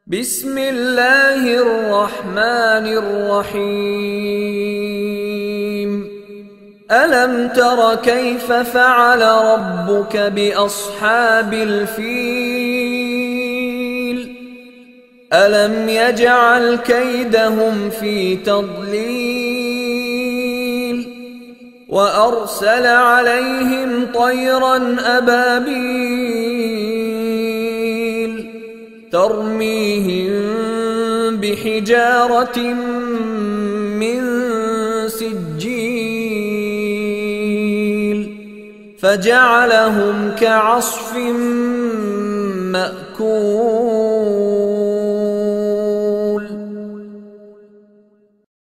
بسم الله الرحمن الرحيم ألم تر كيف فعل ربك بأصحاب الفيل ألم يجعل كيدهم في تضليل وأرسل عليهم طيرا أبابيل ترميهم بحجارة من سجيل فجعلهم كعصف مأكول.